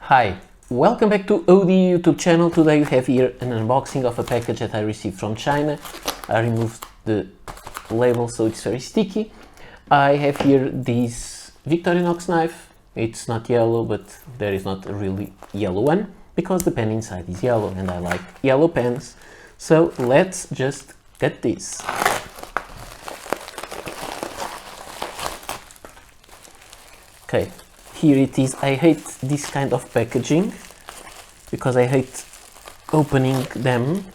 Hi, welcome back to OD YouTube channel. Today you have here an unboxing of a package that I received from China. I removed the label so it's very sticky. I have here this Victorinox knife. It's not yellow, but there is not a really yellow one because the pen inside is yellow and I like yellow pens. So let's just cut this. Okay. Here it is. I hate this kind of packaging because I hate opening them.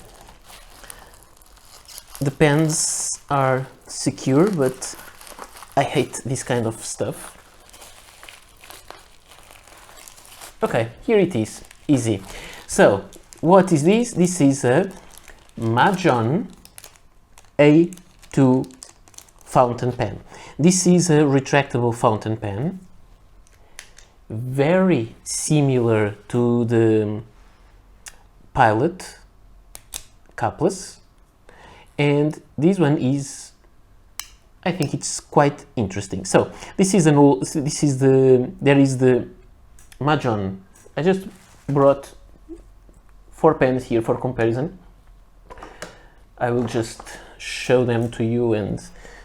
The pens are secure, but I hate this kind of stuff. Okay, here it is. Easy. So, what is this? This is a Majohn A2 fountain pen. This is a retractable fountain pen. Very similar to the Pilot capless, and this one is, I think it's quite interesting. So this is there is the Majohn. I just brought 4 pens here for comparison. I will just show them to you, and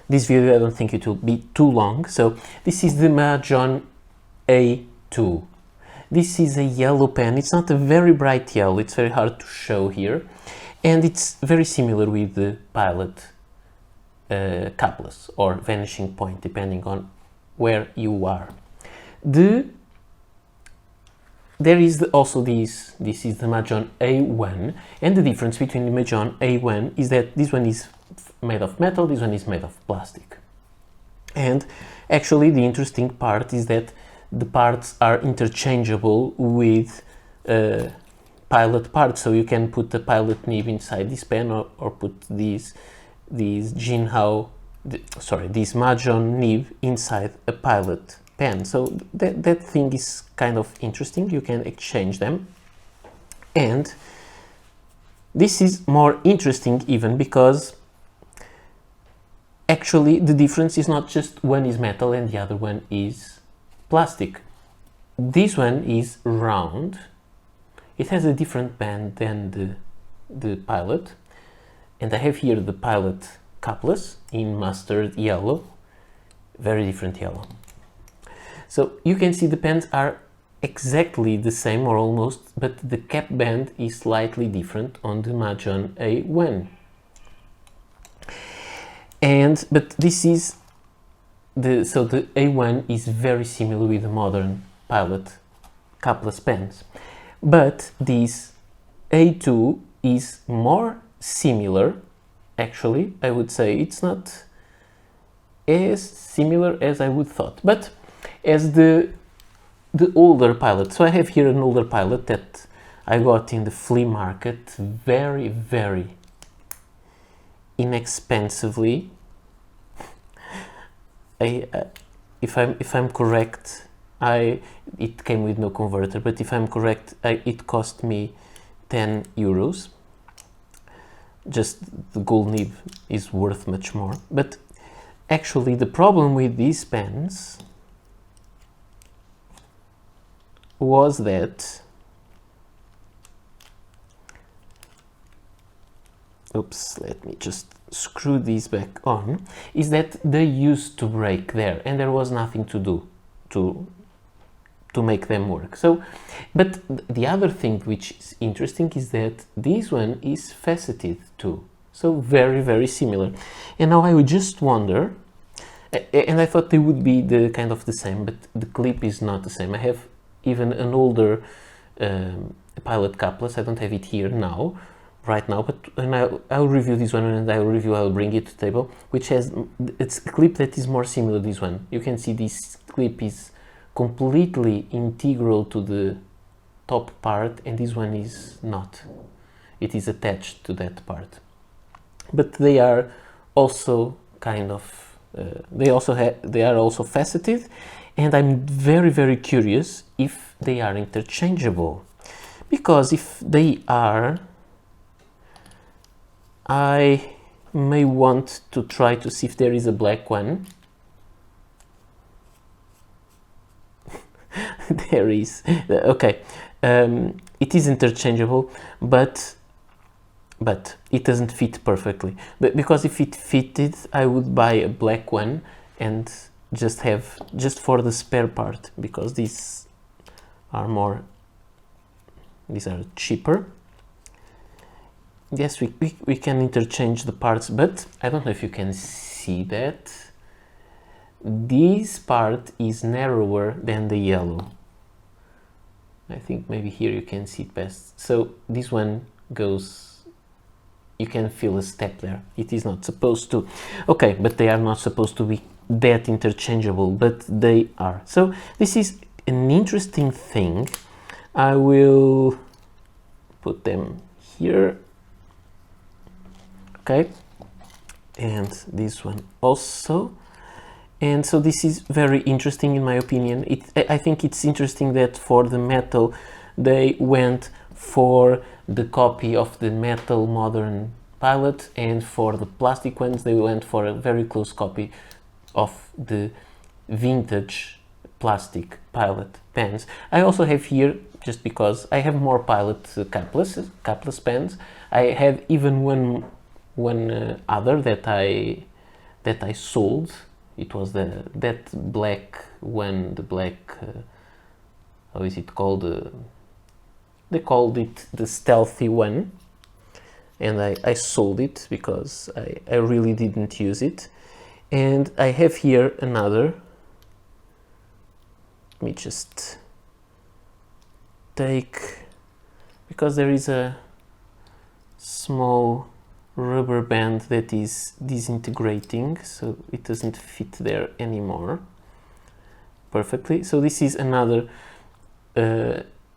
this video I don't think it will be too long. So this is the Majohn A2. This is a yellow pen. It's not a very bright yellow, it's very hard to show here, and it's very similar with the Pilot capless or vanishing point, depending on where you are. There is also this is the Majohn A1, and the difference between the Majohn A1 is that this one is made of metal, this one is made of plastic. And actually the interesting part is that the parts are interchangeable with Pilot parts, so you can put the Pilot nib inside this pen or put this Majohn nib inside a Pilot pen. So that thing is kind of interesting. You can exchange them, and this is more interesting even because actually the difference is not just one is metal and the other one is plastic. This one is round. It has a different band than the Pilot, and I have here the Pilot capless in mustard yellow, very different yellow. So you can see the pens are exactly the same or almost, but the cap band is slightly different on the Majohn A1. But this is the A1 is very similar with the modern Pilot capless pens, but this A2 is more similar. Actually, I would say it's not as similar as I would thought, but as the older Pilot. So I have here an older Pilot that I got in the flea market very, very inexpensively. If I'm correct, it came with no converter, but if I'm correct, it cost me 10 euros. Just the gold nib is worth much more. But actually the problem with these pens was that, oops, let me just screw these back on, is that they used to break there and there was nothing to do to make them work. So, but the other thing which is interesting is that this one is faceted too. So very, very similar. And now I would just wonder, and I thought they would be the kind of the same, but the clip is not the same. I have even an older Pilot capless. I don't have it here now, right now, but I'll review this one, and I'll bring it to the table, which has, it's a clip that is more similar to this one. You can see this clip is completely integral to the top part, and this one is not. It is attached to that part. But they are also kind of, they are also faceted, and I'm very, very curious if they are interchangeable, because if they are, I may want to try to see if there is a black one there is, okay, it is interchangeable, but it doesn't fit perfectly. But because if it fitted, I would buy a black one and just for the spare part, because these are cheaper. Yes, we can interchange the parts, but I don't know if you can see that. This part is narrower than the yellow. I think maybe here you can see it best. So this one goes, you can feel a step there. It is not supposed to. Okay, but they are not supposed to be that interchangeable, but they are. So this is an interesting thing. I will put them here. Okay, and this one also. And so this is very interesting in my opinion. I think it's interesting that for the metal they went for the copy of the metal modern pilot, and for the plastic ones they went for a very close copy of the vintage plastic pilot pens. I also have here, just because I have more pilot capless pens, I have even one other that I sold. It was that black one, the black, how is it called? They called it the stealthy one, and I sold it because I really didn't use it. And I have here another. Let me just take, because there is a small rubber band that is disintegrating, so it doesn't fit there anymore perfectly. So this is another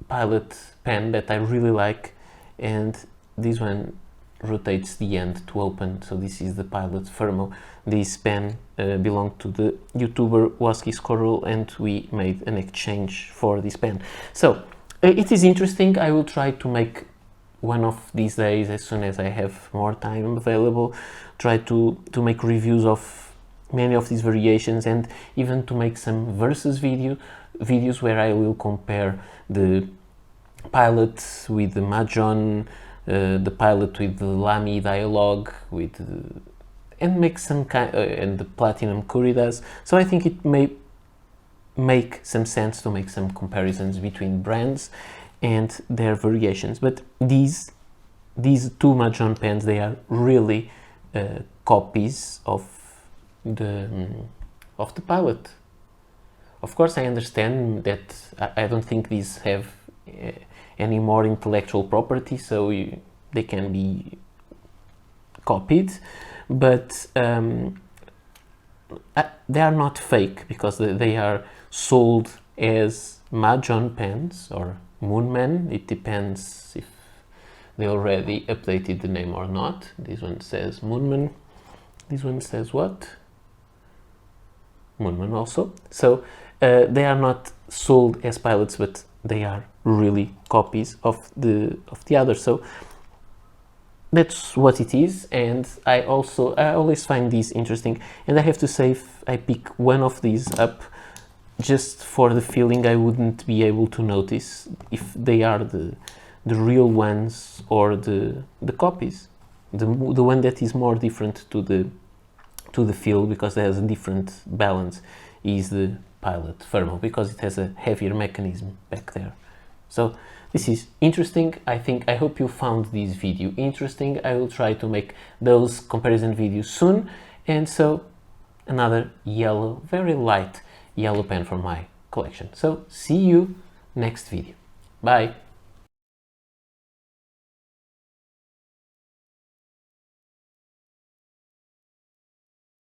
pilot pen that I really like, and this one rotates the end to open. So this is the pilot Fermo. This pen belonged to the YouTuber Waski Squirrel, and we made an exchange for this pen. So it is interesting. I will try to make one of these days, as soon as I have more time available, try to make reviews of many of these variations, and even to make some versus videos where I will compare the pilot with the Majohn, the pilot with the Lamy dialogue, and make some kind and the Platinum Curidas. So I think it may make some sense to make some comparisons between brands and their variations. But these two Majohn pens, they are really copies of the pilot. Of course, I understand that I don't think these have any more intellectual property, so they can be copied, but they are not fake, because they are sold as Majohn pens or Moonman. It depends if they already updated the name or not. This one says Moonman. This one says what? Moonman also. So they are not sold as pilots, but they are really copies of the other. So that's what it is, and I always find these interesting. And I have to say, if I pick one of these up, just for the feeling, I wouldn't be able to notice if they are the real ones or the copies. The one that is more different to the feel, because it has a different balance, is the pilot Fermo, because it has a heavier mechanism back there. So this is interesting. I hope you found this video interesting. I will try to make those comparison videos soon. And so another yellow, very light yellow pen from my collection. So see you next video. Bye.